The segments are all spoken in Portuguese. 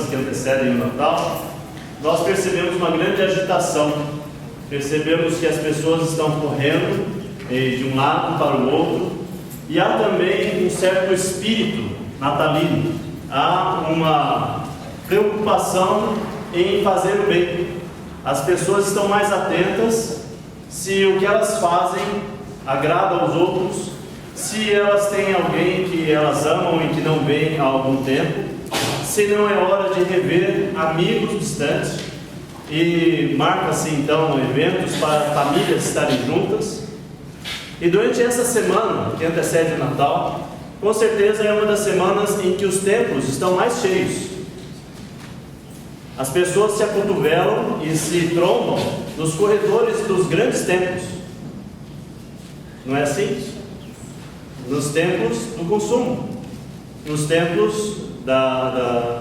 semanas que antecedem o Natal, nós percebemos uma grande agitação. Percebemos que as pessoas estão correndo de um lado para o outro, e há também um certo espírito natalino. Há uma preocupação em fazer o bem. As pessoas estão mais atentas se o que elas fazem agrada aos outros, se elas têm alguém que elas amam e que não veem há algum tempo, se não é hora de rever amigos distantes, e marca-se então eventos para famílias estarem juntas. E durante essa semana que antecede o Natal, com certeza é uma das semanas em que os templos estão mais cheios. As pessoas se acotovelam e se trombam nos corredores dos grandes templos. Não é assim? Nos templos do consumo, nos templos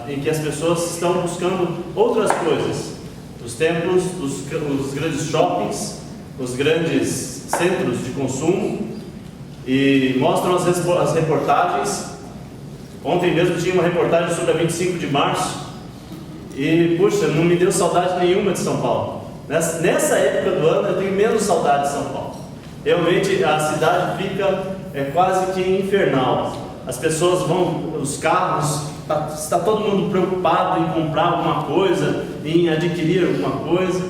em que as pessoas estão buscando outras coisas, os templos dos grandes shoppings, os grandes centros de consumo, e mostram as reportagens. Ontem mesmo tinha uma reportagem sobre a 25 de março, e puxa, não me deu saudade nenhuma de São Paulo. Nessa época do ano eu tenho menos saudade de São Paulo. Realmente a cidade fica quase que infernal. As pessoas vão, os carros, está todo mundo preocupado em comprar alguma coisa, em adquirir alguma coisa,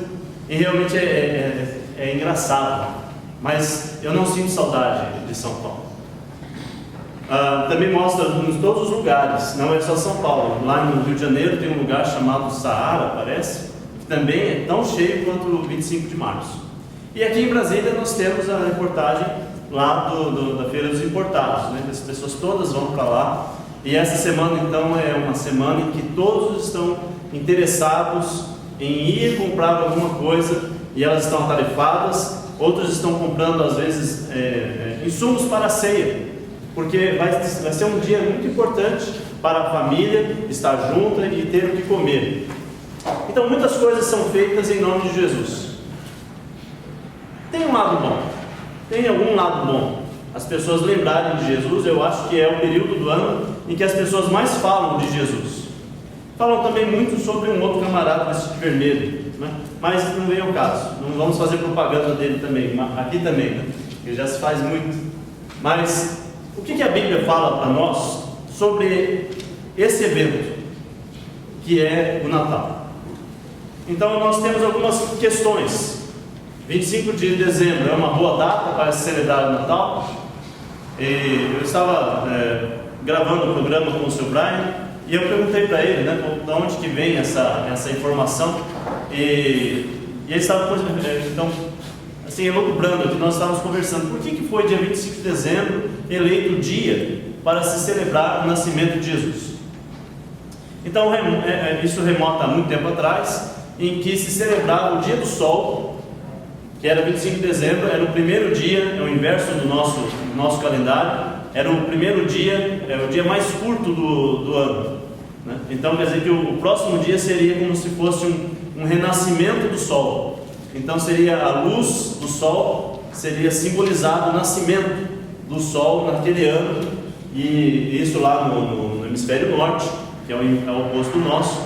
e realmente é engraçado. Mas eu não sinto saudade de São Paulo. Também mostra em todos os lugares, não é só São Paulo. Lá no Rio de Janeiro tem um lugar chamado Saara, parece, que também é tão cheio quanto o 25 de março. E aqui em Brasília nós temos a reportagem lá da Feira dos Importados, né? As pessoas todas vão para lá, e essa semana então é uma semana em que todos estão interessados em ir comprar alguma coisa, e elas estão atarefadas. Outros estão comprando às vezes insumos para a ceia, porque vai ser um dia muito importante para a família estar junta e ter o que comer. Então muitas coisas são feitas em nome de Jesus. Tem um lado bom, tem algum lado bom. As pessoas lembrarem de Jesus, eu acho que é o período do ano em que as pessoas mais falam de Jesus. Falam também muito sobre um outro camarada vestido de vermelho, né? Mas não vem ao caso, não vamos fazer propaganda dele também, aqui também, né? Que já se faz muito. Mas o que a Bíblia fala para nós sobre esse evento, que é o Natal? Então nós temos algumas questões. 25 de dezembro é uma boa data para se celebrar o Natal. E eu estava gravando o programa com o Sr. Brian, e eu perguntei para ele, né, de onde que vem essa informação, e ele estava então, assim, elucubrando, que nós estávamos conversando, por que foi dia 25 de dezembro eleito o dia para se celebrar o nascimento de Jesus? Então isso remota a muito tempo atrás, em que se celebrava o dia do sol, que era 25 de dezembro, era o primeiro dia, é o inverso do nosso calendário, era o primeiro dia, é o dia mais curto do ano, né? Então quer dizer que o próximo dia seria como se fosse um renascimento do sol. Então seria a luz do sol, seria simbolizado o nascimento do sol naquele ano, e isso lá no hemisfério norte, que é o oposto do nosso.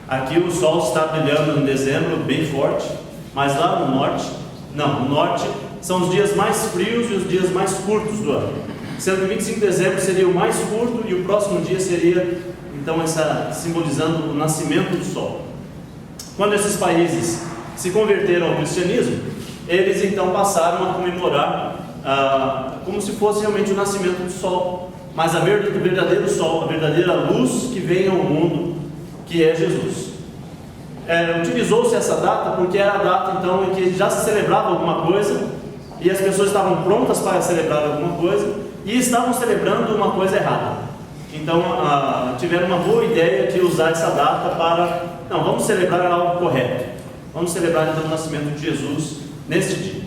Aqui o sol está brilhando em dezembro bem forte, mas lá no norte são os dias mais frios e os dias mais curtos do ano, sendo que 25 de dezembro seria o mais curto, e o próximo dia seria então simbolizando o nascimento do sol. Quando esses países se converteram ao cristianismo, eles então passaram a comemorar como se fosse realmente o nascimento do sol, mas o verdadeiro sol, a verdadeira luz que vem ao mundo, que é Jesus. Utilizou-se essa data porque era a data então em que já se celebrava alguma coisa, e as pessoas estavam prontas para celebrar alguma coisa, e estavam celebrando uma coisa errada. Então tiveram uma boa ideia de usar essa data para, vamos celebrar algo correto, vamos celebrar então o nascimento de Jesus nesse dia.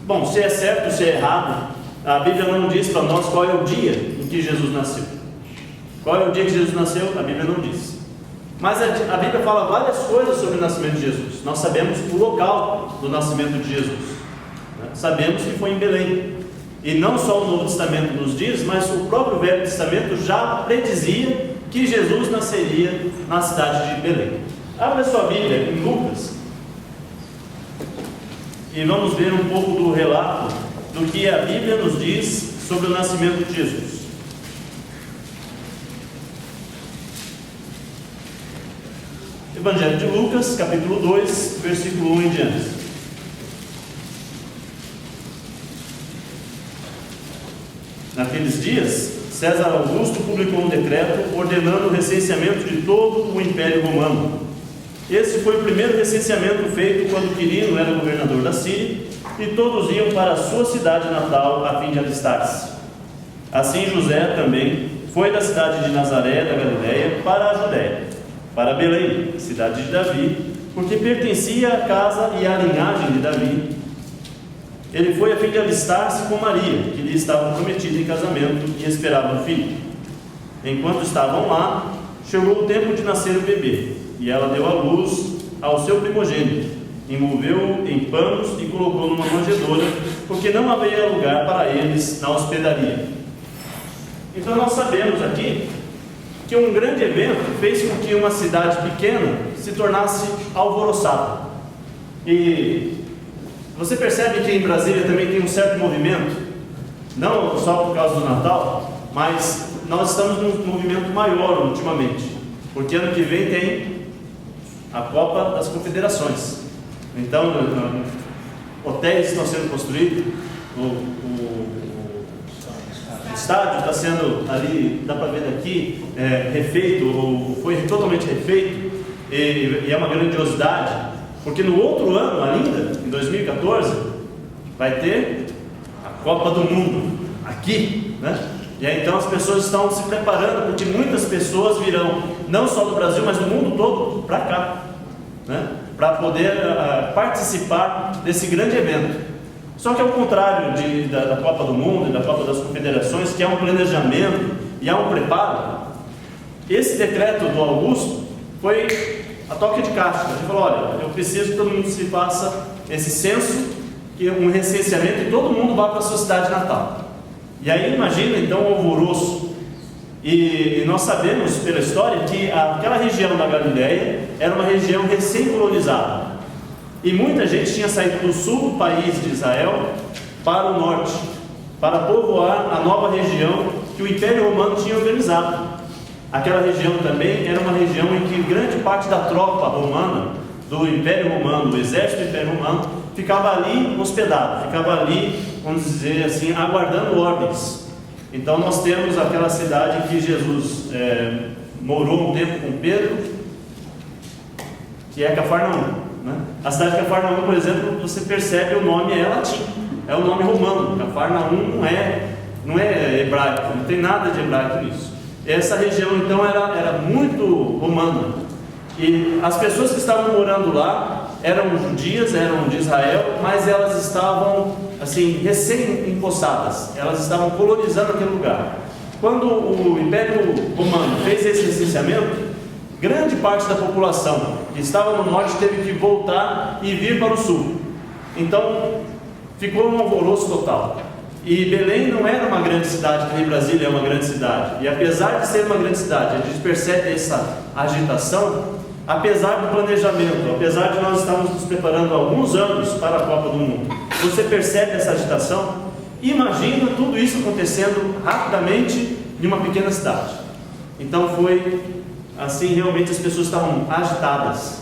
Bom, se é certo ou se é errado, a Bíblia não diz para nós qual é o dia em que Jesus nasceu. Qual é o dia que Jesus nasceu? A Bíblia não diz. Mas a Bíblia fala várias coisas sobre o nascimento de Jesus. Nós sabemos o local do nascimento de Jesus, né? Sabemos que foi em Belém. E não só o Novo Testamento nos diz, mas o próprio Velho Testamento já predizia que Jesus nasceria na cidade de Belém. Abra sua Bíblia em Lucas e vamos ver um pouco do relato do que a Bíblia nos diz sobre o nascimento de Jesus. Evangelho de Lucas, capítulo 2, versículo 1 em diante. Naqueles dias, César Augusto publicou um decreto ordenando o recenseamento de todo o Império Romano. Esse foi o primeiro recenseamento feito quando Quirino era governador da Síria, e todos iam para a sua cidade natal a fim de alistar-se. Assim José também foi da cidade de Nazaré da Galileia para a Judéia, para Belém, cidade de Davi, porque pertencia à casa e à linhagem de Davi. Ele foi a fim de alistar-se com Maria, que lhe estava prometida em casamento e esperava um filho. Enquanto estavam lá, chegou o tempo de nascer o bebê, e ela deu à luz ao seu primogênito, envolveu-o em panos e colocou numa manjedoura, porque não havia lugar para eles na hospedaria. Então nós sabemos aqui que um grande evento fez com que uma cidade pequena se tornasse alvoroçada. E você percebe que em Brasília também tem um certo movimento, não só por causa do Natal, mas nós estamos num movimento maior ultimamente, porque ano que vem tem a Copa das Confederações. Então, hotéis estão sendo construídos, o estádio está sendo ali, dá para ver daqui, refeito, ou foi totalmente refeito, e é uma grandiosidade, porque no outro ano ainda, em 2014, vai ter a Copa do Mundo, aqui, né? E aí então as pessoas estão se preparando, porque muitas pessoas virão, não só do Brasil, mas do mundo todo, para cá, né? Para poder participar desse grande evento. Só que ao contrário da Copa do Mundo e da Copa das Confederações, que há um planejamento e há um preparo, esse decreto do Augusto foi a toque de caixa. Ele falou: olha, eu preciso que todo mundo se faça esse censo, que um recenseamento, e todo mundo vá para a sua cidade natal. E aí imagina então o alvoroço. E nós sabemos pela história que aquela região da Galileia era uma região recém-colonizada. E muita gente tinha saído do sul do país de Israel para o norte, para povoar a nova região que o Império Romano tinha organizado. Aquela região também era uma região em que grande parte da tropa romana, do Império Romano, do exército do Império Romano, ficava ali hospedado, ficava ali, vamos dizer assim, aguardando ordens. Então nós temos aquela cidade que Jesus morou um tempo com Pedro, que é Cafarnaum. A cidade de Cafarnaum, por exemplo, você percebe o nome é latim, é o nome romano. Cafarnaum não é hebraico, não tem nada de hebraico nisso. Essa região então era muito romana, e as pessoas que estavam morando lá eram judias, eram de Israel, mas elas estavam assim recém-empossadas, elas estavam colonizando aquele lugar. Quando o Império Romano fez esse recenseamento, grande parte da população que estava no norte teve que voltar e vir para o sul. Então ficou um alvoroço total. E Belém não era uma grande cidade, que nem Brasília é uma grande cidade. E apesar de ser uma grande cidade, a gente percebe essa agitação, apesar do planejamento, apesar de nós estarmos nos preparando há alguns anos para a Copa do Mundo. Você percebe essa agitação? Imagina tudo isso acontecendo rapidamente em uma pequena cidade. Então foi assim, realmente as pessoas estavam agitadas.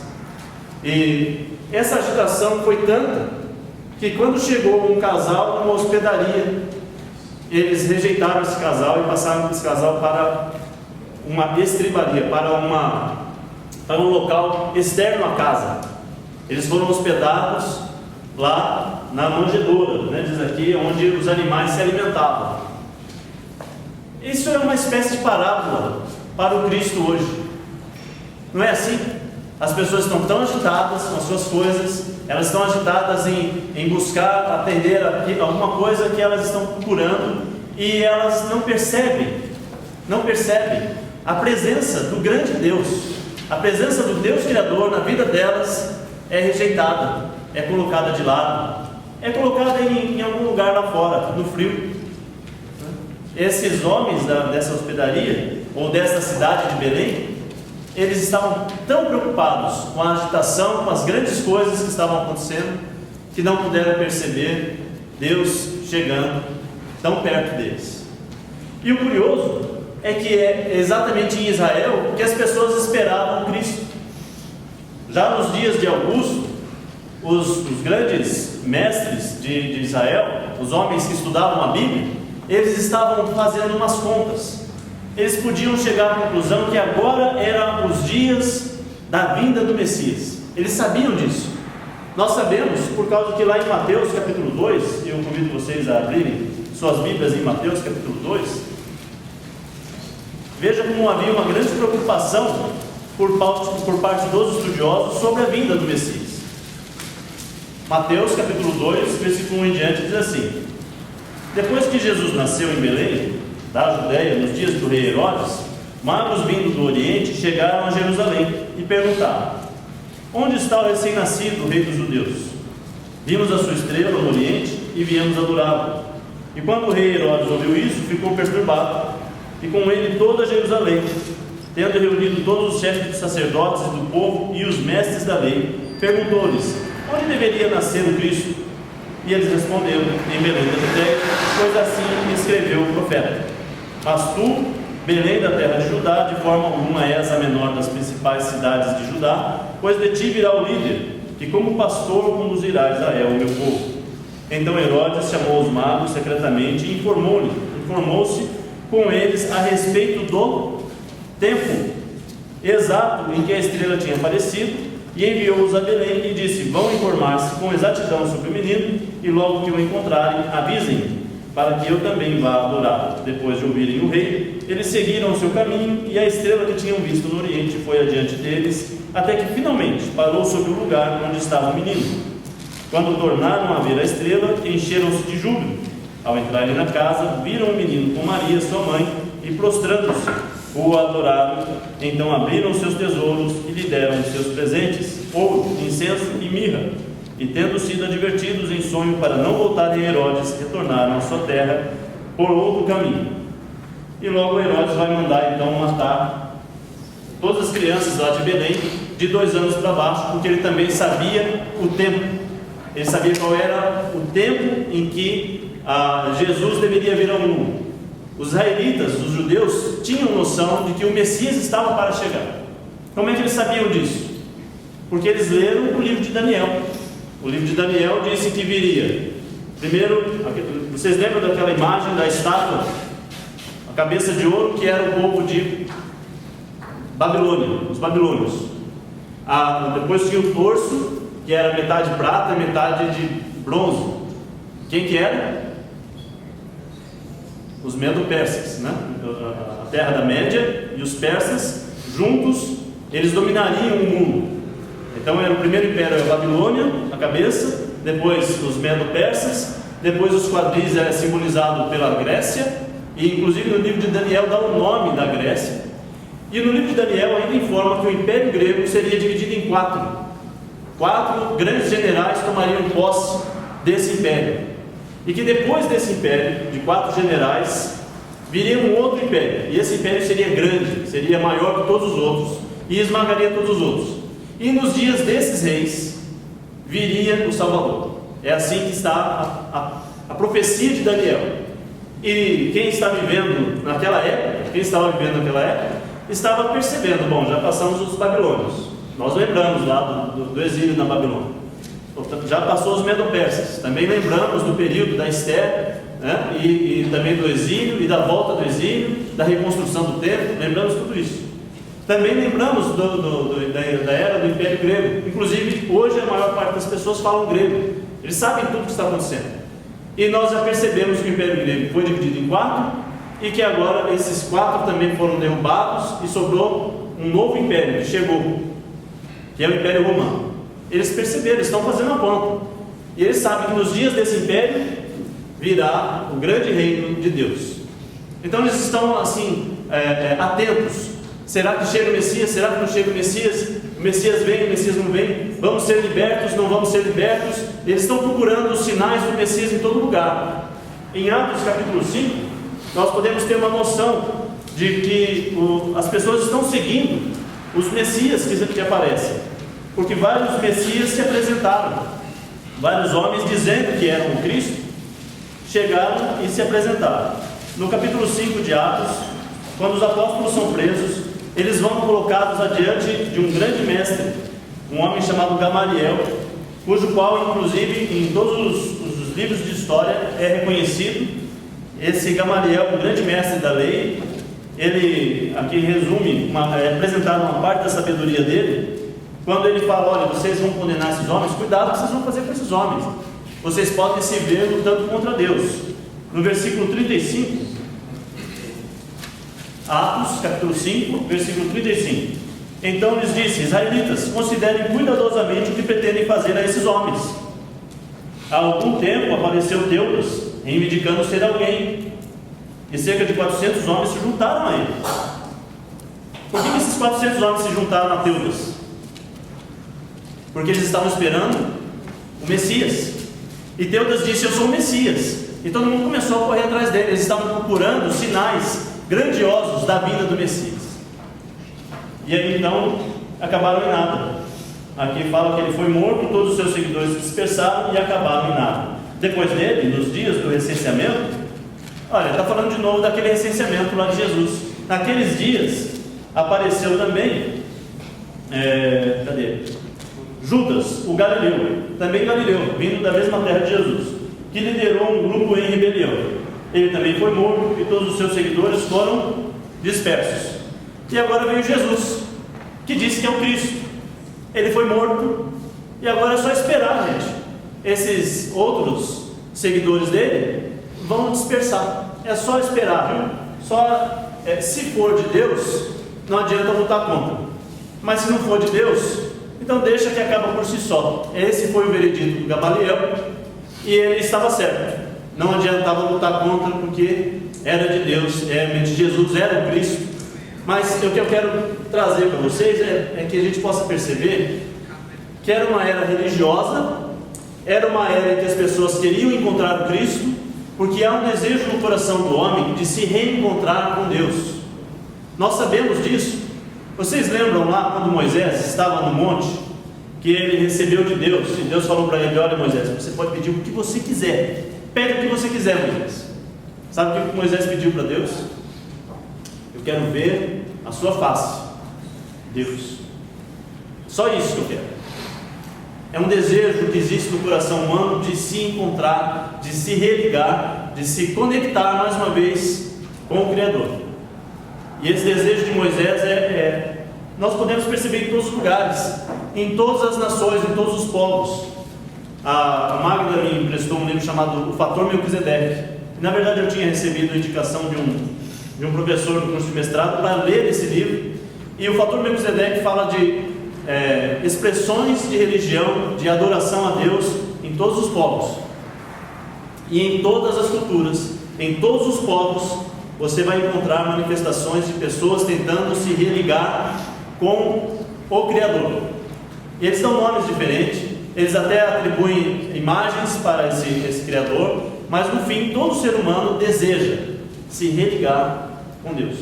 E essa agitação foi tanta que quando chegou um casal numa hospedaria, eles rejeitaram esse casal e passaram esse casal para uma estribaria, para um local externo à casa. Eles foram hospedados lá na manjedoura, né, diz aqui, onde os animais se alimentavam. Isso é uma espécie de parábola para o Cristo hoje. Não é assim? As pessoas estão tão agitadas com as suas coisas, elas estão agitadas em buscar atender alguma coisa que elas estão procurando, e elas não percebem a presença do grande Deus. A presença do Deus Criador na vida delas é rejeitada, é colocada de lado, é colocada em algum lugar lá fora, no frio. Esses homens dessa hospedaria, ou desta cidade de Belém, eles estavam tão preocupados com a agitação, com as grandes coisas que estavam acontecendo, que não puderam perceber Deus chegando tão perto deles. E o curioso é que é exatamente em Israel que as pessoas esperavam Cristo. Já nos dias de Augusto, os grandes mestres de Israel, os homens que estudavam a Bíblia, eles estavam fazendo umas contas. Eles podiam chegar à conclusão que agora eram os dias da vinda do Messias. Eles sabiam disso. Nós sabemos por causa que lá em Mateus capítulo 2, eu convido vocês a abrirem suas Bíblias em Mateus capítulo 2, veja como havia uma grande preocupação por parte dos estudiosos sobre a vinda do Messias. Mateus capítulo 2, versículo 1 em diante, diz assim: depois que Jesus nasceu em Belém, da Judéia, nos dias do rei Herodes, magos vindo do Oriente chegaram a Jerusalém e perguntaram: onde está o recém-nascido, rei dos judeus? Vimos a sua estrela no Oriente e viemos adorá-lo. E quando o rei Herodes ouviu isso, ficou perturbado, e com ele toda Jerusalém. Tendo reunido todos os chefes dos sacerdotes e do povo e os mestres da lei, perguntou-lhes: onde deveria nascer o Cristo? E eles responderam: em Belém da Judéia, pois assim escreveu o profeta: mas tu, Belém da terra de Judá, de forma alguma és a menor das principais cidades de Judá, pois de ti virá o líder, que como pastor conduzirá Israel, o meu povo. Então Herodes chamou os magos secretamente e informou-se com eles a respeito do tempo exato em que a estrela tinha aparecido, e enviou-os a Belém e disse: vão informar-se com exatidão sobre o menino, e logo que o encontrarem, avisem-me, para que eu também vá adorá-lo. Depois de ouvirem o rei, eles seguiram o seu caminho, e a estrela que tinham visto no Oriente foi adiante deles, até que finalmente parou sobre o lugar onde estava o menino. Quando tornaram a ver a estrela, encheram-se de júbilo. Ao entrarem na casa, viram o menino com Maria, sua mãe, e prostrando-se, o adoraram. Então abriram seus tesouros e lhe deram os seus presentes: ouro, incenso e mirra. E tendo sido advertidos em sonho para não voltarem a Herodes, retornaram à sua terra por outro caminho. E logo Herodes vai mandar então matar todas as crianças lá de Belém, de 2 anos para baixo, porque ele também sabia o tempo. Ele sabia qual era o tempo em que Jesus deveria vir ao mundo. Os israelitas, os judeus, tinham noção de que o Messias estava para chegar. Como é que eles sabiam disso? Porque eles leram o livro de Daniel. O livro de Daniel disse que viria. Primeiro, vocês lembram daquela imagem da estátua? A cabeça de ouro, que era o povo de Babilônia, os babilônios. Depois tinha o torso, que era metade prata e metade de bronze. Quem que era? Os medo-persas, né? A terra da Média e os persas juntos, eles dominariam o mundo. Então o primeiro império é a Babilônia, a cabeça, depois os medo-persas, depois os quadris é simbolizado pela Grécia, e inclusive no livro de Daniel dá o nome da Grécia. E no livro de Daniel ainda informa que o império grego seria dividido em 4. 4 grandes generais tomariam posse desse império. E que depois desse império, de 4 generais, viria um outro império. E esse império seria grande, seria maior que todos os outros, e esmagaria todos os outros. E nos dias desses reis, viria o Salvador. É assim que está a profecia de Daniel. E quem está vivendo naquela época, estava percebendo: bom, já passamos os babilônios. Nós lembramos lá do exílio na Babilônia. Já passou os medo-persas. Também lembramos do período da Esther, né? e também do exílio, e da volta do exílio, da reconstrução do templo. Lembramos tudo isso. Também lembramos da era do Império Grego. Inclusive, hoje a maior parte das pessoas falam grego. Eles sabem tudo o que está acontecendo. E nós já percebemos que o Império Grego foi dividido em 4, e que agora esses 4 também foram derrubados, e sobrou um novo império que chegou, que é o Império Romano. Eles perceberam, eles estão fazendo a conta. E eles sabem que nos dias desse império virá o grande reino de Deus. Então eles estão assim, atentos. Será que chega o Messias? Será que não chega o Messias? O Messias vem, o Messias não vem? Vamos ser libertos, não vamos ser libertos? Eles estão procurando os sinais do Messias em todo lugar. Em Atos capítulo 5, nós podemos ter uma noção de que as pessoas estão seguindo os Messias que aparecem, porque vários Messias se apresentaram, vários homens dizendo que eram o Cristo, chegaram e se apresentaram. No capítulo 5 de Atos, quando os apóstolos são presos, eles vão colocados adiante de um grande mestre, um homem chamado Gamaliel, cujo qual, inclusive, em todos os livros de história é reconhecido. Esse Gamaliel, um grande mestre da lei, ele aqui resume, apresentado uma parte da sabedoria dele, quando ele fala: olha, vocês vão condenar esses homens, cuidado o que vocês vão fazer com esses homens, vocês podem se ver lutando contra Deus. No versículo 35, Atos capítulo 5, versículo 35, então lhes disse: israelitas, considerem cuidadosamente o que pretendem fazer a esses homens. Há algum tempo apareceu Teudas, reivindicando ser alguém, e cerca de 400 homens se juntaram a ele. Por que esses 400 homens se juntaram a Teudas? Porque eles estavam esperando o Messias, e Teudas disse: eu sou o Messias, e todo mundo começou a correr atrás dele. Eles estavam procurando sinais grandiosos da vinda do Messias, e aí então acabaram em nada. Aqui fala que ele foi morto, todos os seus seguidores se dispersaram e acabaram em nada. Depois dele, nos dias do recenseamento, olha, está falando de novo daquele recenseamento lá de Jesus. Naqueles dias apareceu também Judas, o Galileu, também Galileu, vindo da mesma terra de Jesus, que liderou um grupo em rebelião. Ele também foi morto e todos os seus seguidores foram dispersos. E agora veio Jesus, que disse que é o Cristo. Ele foi morto e agora é só esperar, gente. Esses outros seguidores dele vão dispersar. É só esperar, viu? Se for de Deus, não adianta lutar contra. Mas se não for de Deus, então deixa que acaba por si só. Esse foi o veredito do Gamaliel, e ele estava certo. Não adiantava lutar contra, porque era de Deus, realmente Jesus era o Cristo. Mas o que eu quero trazer para vocês é que a gente possa perceber que era uma era religiosa, era uma era em que as pessoas queriam encontrar o Cristo, porque há um desejo no coração do homem de se reencontrar com Deus. Nós sabemos disso. Vocês lembram lá quando Moisés estava no monte, que ele recebeu de Deus, e Deus falou para ele: olha, Moisés, você pode pedir o que você quiser, pede o que você quiser, Moisés. Sabe o que Moisés pediu para Deus? Eu quero ver a sua face, Deus. Só isso que eu quero. É um desejo que existe no coração humano de se encontrar, de se religar, de se conectar mais uma vez com o Criador. E esse desejo de Moisés nós podemos perceber em todos os lugares, em todas as nações, em todos os povos. A Magda me emprestou um livro chamado O Fator Melquisedeque. Na verdade, eu tinha recebido a indicação de um professor do curso de mestrado para ler esse livro. E o Fator Melquisedeque fala de expressões de religião, de adoração a Deus em todos os povos e em todas as culturas. Em todos os povos você vai encontrar manifestações de pessoas tentando se religar com o Criador. E eles dão nomes diferentes, eles até atribuem imagens para esse Criador, mas no fim todo ser humano deseja se religar com Deus.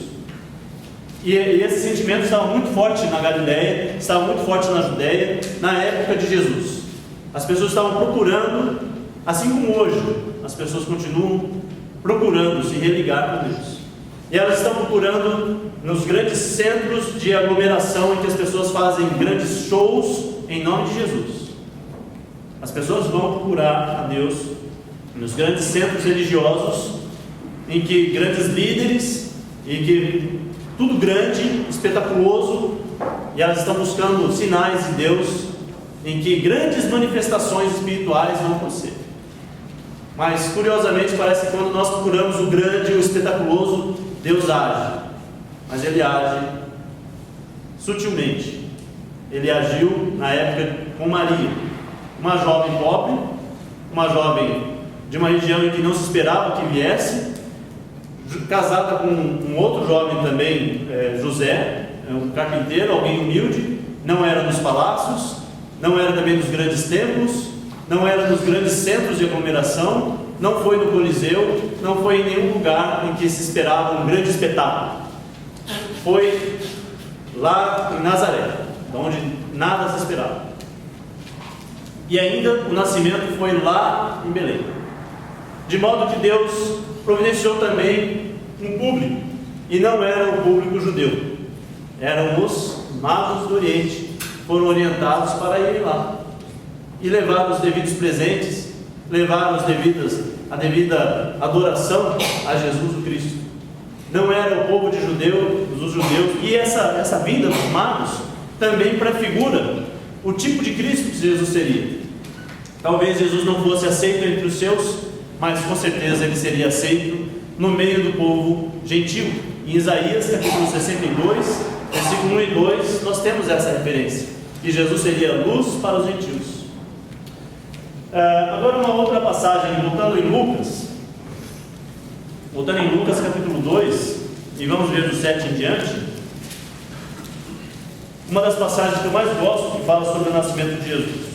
E esse sentimento estava muito forte na Galileia, estava muito forte na Judéia, na época de Jesus. As pessoas estavam procurando, assim como hoje, as pessoas continuam procurando se religar com Deus. E elas estão procurando nos grandes centros de aglomeração, em que as pessoas fazem grandes shows em nome de Jesus. As pessoas vão procurar a Deus nos grandes centros religiosos, em que grandes líderes, em que tudo grande, espetaculoso, e elas estão buscando sinais de Deus, em que grandes manifestações espirituais vão acontecer. Mas curiosamente parece que quando nós procuramos o grande, o espetaculoso, Deus age, mas Ele age sutilmente. Ele agiu na época com Maria, uma jovem pobre, uma jovem de uma região em que não se esperava que viesse, casada com um outro jovem também, José, um carpinteiro, alguém humilde, não era dos palácios, não era também dos grandes templos, não era nos grandes centros de aglomeração, não foi no Coliseu, não foi em nenhum lugar em que se esperava um grande espetáculo. foi lá em Nazaré, onde nada se esperava. E ainda o nascimento foi lá em Belém. De modo que Deus providenciou também um público, e não era o público judeu, eram os magos do Oriente, foram orientados para irem lá e levar os devidos presentes, levar a devida adoração a Jesus o Cristo. Não era o povo dos judeus, e essa vinda dos magos também prefigura o tipo de Cristo que Jesus seria. Talvez Jesus não fosse aceito entre os seus, mas com certeza ele seria aceito no meio do povo gentil. Em Isaías capítulo 62, versículo 1 e 2, nós temos essa referência, que Jesus seria luz para os gentios. Agora uma outra passagem, voltando em Lucas capítulo 2, e vamos ver do 7 em diante. Uma das passagens que eu mais gosto, que fala sobre o nascimento de Jesus.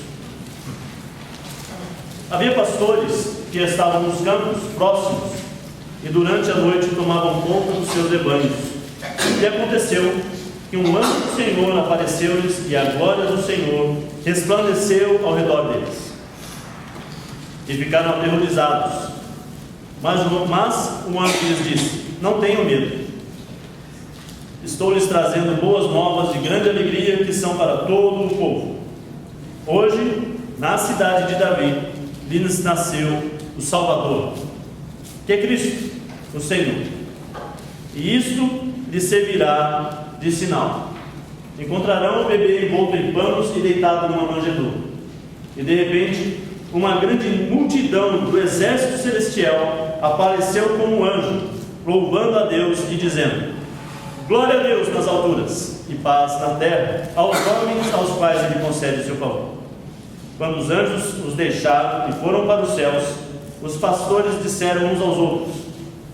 Havia pastores que estavam nos campos próximos e durante a noite tomavam conta dos seus rebanhos. E aconteceu que um anjo do Senhor apareceu-lhes, e a glória do Senhor resplandeceu ao redor deles. E ficaram aterrorizados. Mas um anjo lhes disse: não tenham medo. Estou lhes trazendo boas novas de grande alegria, que são para todo o povo. Hoje, na cidade de Davi, lhes nasceu o Salvador, que é Cristo, o Senhor. E isto lhes servirá de sinal: encontrarão o bebê envolto em panos e deitado numa manjedoura. E de repente, uma grande multidão do exército celestial apareceu como um anjo, louvando a Deus e dizendo: glória a Deus nas alturas, e paz na terra aos homens aos quais Ele concede o seu favor. Quando os anjos os deixaram e foram para os céus, os pastores disseram uns aos outros: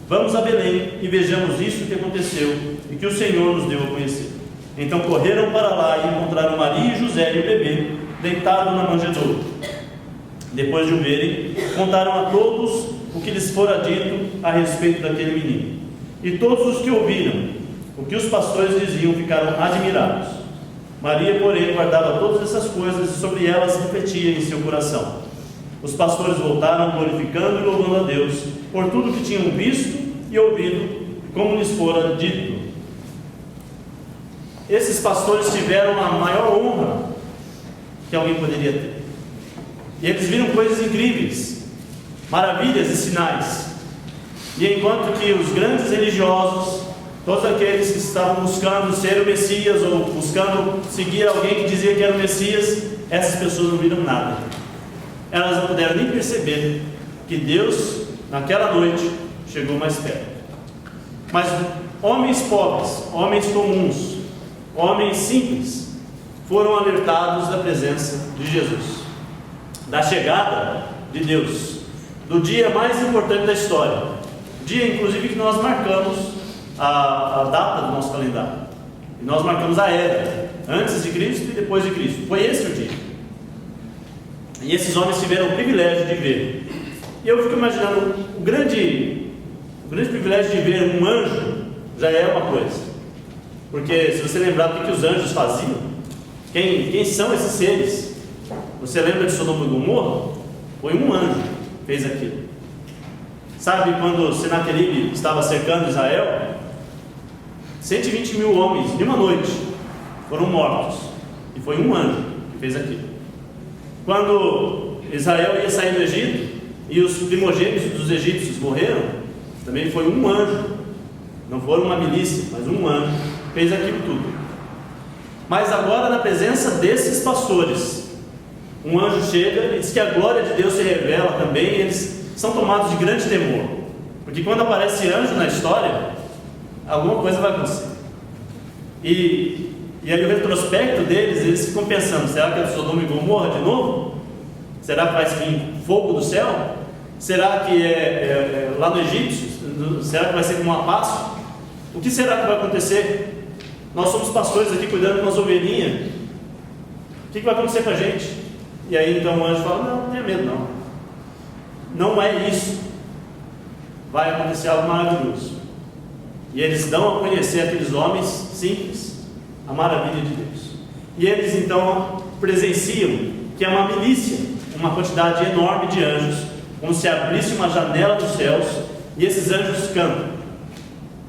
vamos a Belém e vejamos isso que aconteceu e que o Senhor nos deu a conhecer. Então correram para lá e encontraram Maria e José e o bebê deitado na manjedoura. Depois de o verem, contaram a todos o que lhes fora dito a respeito daquele menino. E todos os que ouviram o que os pastores diziam ficaram admirados. Maria, porém, guardava todas essas coisas e sobre elas refletia em seu coração. Os pastores voltaram glorificando e louvando a Deus por tudo que tinham visto e ouvido, como lhes fora dito. Esses pastores tiveram a maior honra que alguém poderia ter. E eles viram coisas incríveis, maravilhas e sinais. E enquanto que os grandes religiosos, todos aqueles que estavam buscando ser o Messias ou buscando seguir alguém que dizia que era o Messias, essas pessoas não viram nada. Elas não puderam nem perceber que Deus, naquela noite, chegou mais perto. Mas homens pobres, homens comuns, homens simples, foram alertados da presença de Jesus, da chegada de Deus, do dia mais importante da história, dia inclusive que nós marcamos a data do nosso calendário, e nós marcamos a era, antes de Cristo e depois de Cristo. Foi esse o dia, e esses homens tiveram o privilégio de ver. E eu fico imaginando, o grande privilégio de ver um anjo já é uma coisa, porque se você lembrar do que os anjos faziam, quem são esses seres? Você lembra de Sodoma e Gomorra? Foi um anjo que fez aquilo. Sabe quando Senaqueribe estava cercando Israel? 120 mil homens, de uma noite, foram mortos. E foi um anjo que fez aquilo. Quando Israel ia sair do Egito, e os primogênitos dos egípcios morreram, também foi um anjo. Não foi uma milícia, mas um anjo fez aquilo tudo. Mas agora, na presença desses pastores, um anjo chega e diz que a glória de Deus se revela também, e eles são tomados de grande temor, porque quando aparece anjo na história, alguma coisa vai acontecer. E aí o retrospecto deles, eles ficam pensando: será que é Sodoma e Gomorra de novo? Será que vai vir fogo do céu? Será que é lá no Egito? Será que vai ser como uma Páscoa? O que será que vai acontecer? Nós somos pastores aqui cuidando de umas ovelhinhas. O que vai acontecer com a gente? E aí então o anjo fala: não tenha medo não. Não é isso. Vai acontecer algo maravilhoso. E eles dão a conhecer aqueles homens simples a maravilha de Deus. E eles então presenciam que é uma milícia, uma quantidade enorme de anjos, como se abrisse uma janela dos céus, e esses anjos cantam.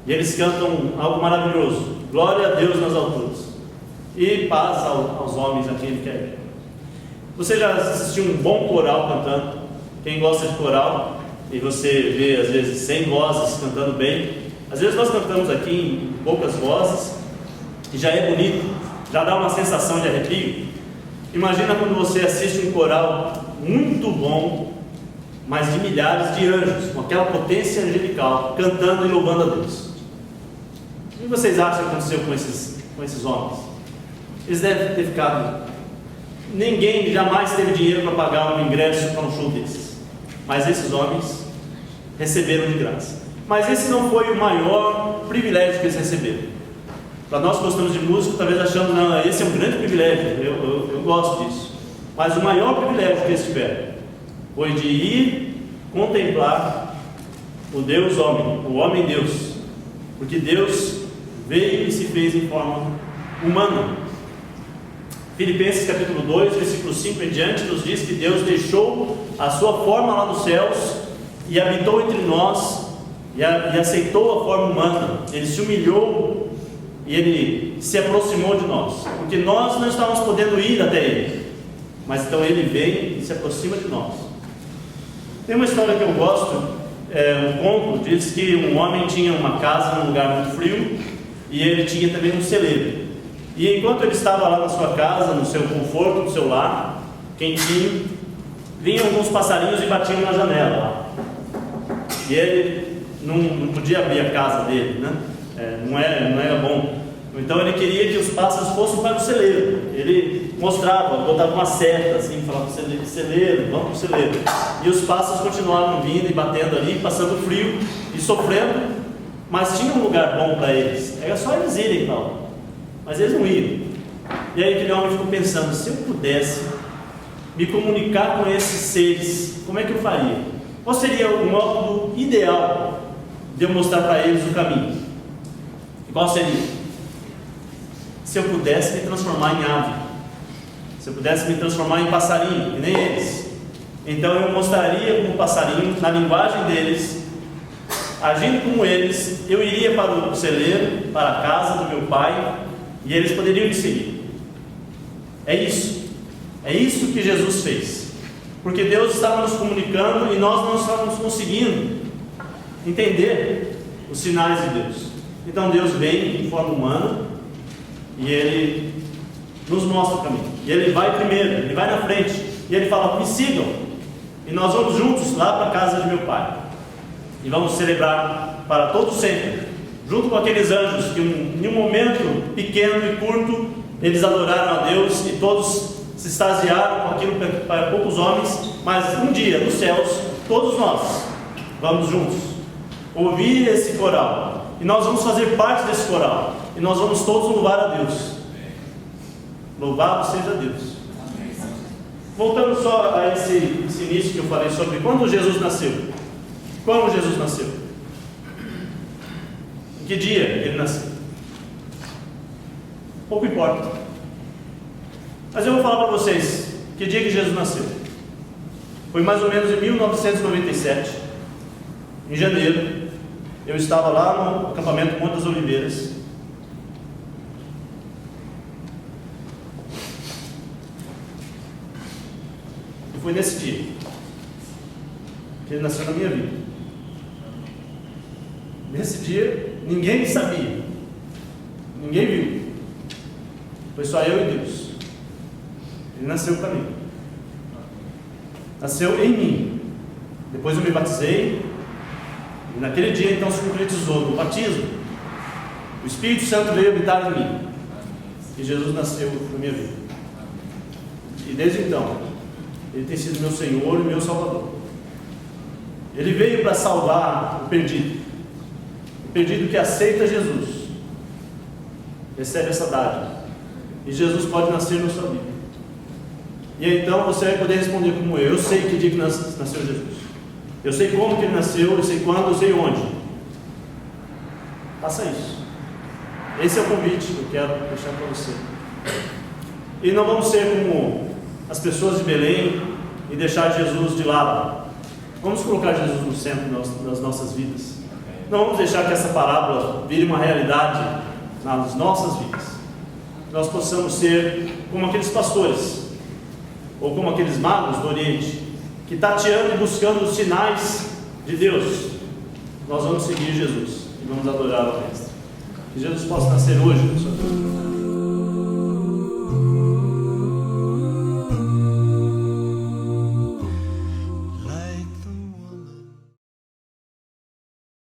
E eles cantam algo maravilhoso: glória a Deus nas alturas, e paz aos homens a quem Ele quer ver. Você já assistiu um bom coral cantando? Quem gosta de coral, e você vê às vezes 100 vozes cantando bem. Às vezes nós cantamos aqui em poucas vozes, e já é bonito, já dá uma sensação de arrepio. Imagina quando você assiste um coral muito bom, mas de milhares de anjos, com aquela potência angelical, cantando e louvando a Deus. O que vocês acham que aconteceu com esses homens? Eles devem ter ficado... Ninguém jamais teve dinheiro para pagar um ingresso para um show desses, mas esses homens receberam de graça. Mas esse não foi o maior privilégio que eles receberam. Para nós que gostamos de música, talvez achando, não, esse é um grande privilégio, eu gosto disso. Mas o maior privilégio que eles tiveram foi de ir contemplar o Deus homem, o homem Deus, porque Deus veio e se fez em forma humana. Filipenses capítulo 2, versículo 5 em diante, nos diz que Deus deixou a sua forma lá nos céus e habitou entre nós e aceitou a forma humana. Ele se humilhou e Ele se aproximou de nós, porque nós não estávamos podendo ir até Ele, mas então Ele vem e se aproxima de nós. Tem uma história que eu gosto, um conto, diz que um homem tinha uma casa num lugar muito frio, e ele tinha também um celeiro. E enquanto ele estava lá na sua casa, no seu conforto, no seu lar, quentinho, vinham alguns passarinhos e batiam na janela lá. E ele não podia abrir a casa dele, né? Não era bom. Então ele queria que os pássaros fossem para o celeiro. Ele mostrava, botava uma seta assim, falava: celeiro, vamos para o celeiro. E os pássaros continuavam vindo e batendo ali, passando frio e sofrendo, mas tinha um lugar bom para eles. Era só eles irem para lá. Mas eles não iam. E aí aquele homem ficou pensando: se eu pudesse me comunicar com esses seres, como é que eu faria? Qual seria o modo ideal de eu mostrar para eles o caminho? E qual seria? Se eu pudesse me transformar em ave, se eu pudesse me transformar em passarinho, que nem eles, então eu mostraria como passarinho, na linguagem deles, agindo como eles. Eu iria para o celeiro, para a casa do meu pai, e eles poderiam me seguir. É isso que Jesus fez, porque Deus estava nos comunicando e nós não estávamos conseguindo entender os sinais de Deus. Então Deus vem em forma humana e Ele nos mostra o caminho, e Ele vai primeiro, Ele vai na frente, e Ele fala: me sigam, e nós vamos juntos lá para a casa de meu pai, e vamos celebrar para todo sempre, junto com aqueles anjos que em um momento pequeno e curto eles adoraram a Deus, e todos se extasiaram com aquilo para poucos homens. Mas um dia nos céus todos nós vamos juntos ouvir esse coral, e nós vamos fazer parte desse coral, e nós vamos todos louvar a Deus. Louvado seja Deus. Voltando só a esse início que eu falei sobre quando Jesus nasceu. Como Jesus nasceu? Em que dia ele nasceu? Pouco importa. Mas eu vou falar para vocês que dia que Jesus nasceu. Foi mais ou menos em 1997, em janeiro. Eu estava lá no acampamento Monte das Oliveiras. E foi nesse dia que ele nasceu na minha vida. Nesse dia, ninguém sabia, ninguém viu, foi só eu e Deus. Ele nasceu para mim, nasceu em mim. Depois eu me batizei, e naquele dia então se concretizou no batismo. O Espírito Santo veio habitar em mim, e Jesus nasceu na minha vida. E desde então, Ele tem sido meu Senhor e meu Salvador. Ele veio para salvar o perdido que aceita Jesus, recebe essa dádiva, e Jesus pode nascer na sua vida. E aí, então você vai poder responder como eu sei que dia que nasceu Jesus, eu sei como que ele nasceu, eu sei quando, eu sei onde. Faça isso. Esse é o convite que eu quero deixar para você. E não vamos ser como as pessoas de Belém e deixar Jesus de lado. Vamos colocar Jesus no centro das nossas vidas. Não vamos deixar que essa parábola vire uma realidade nas nossas vidas. Nós possamos ser como aqueles pastores, ou como aqueles magos do Oriente, que tateando e buscando os sinais de Deus. Nós vamos seguir Jesus e vamos adorar ao Mestre. Que Jesus possa nascer hoje na sua vida.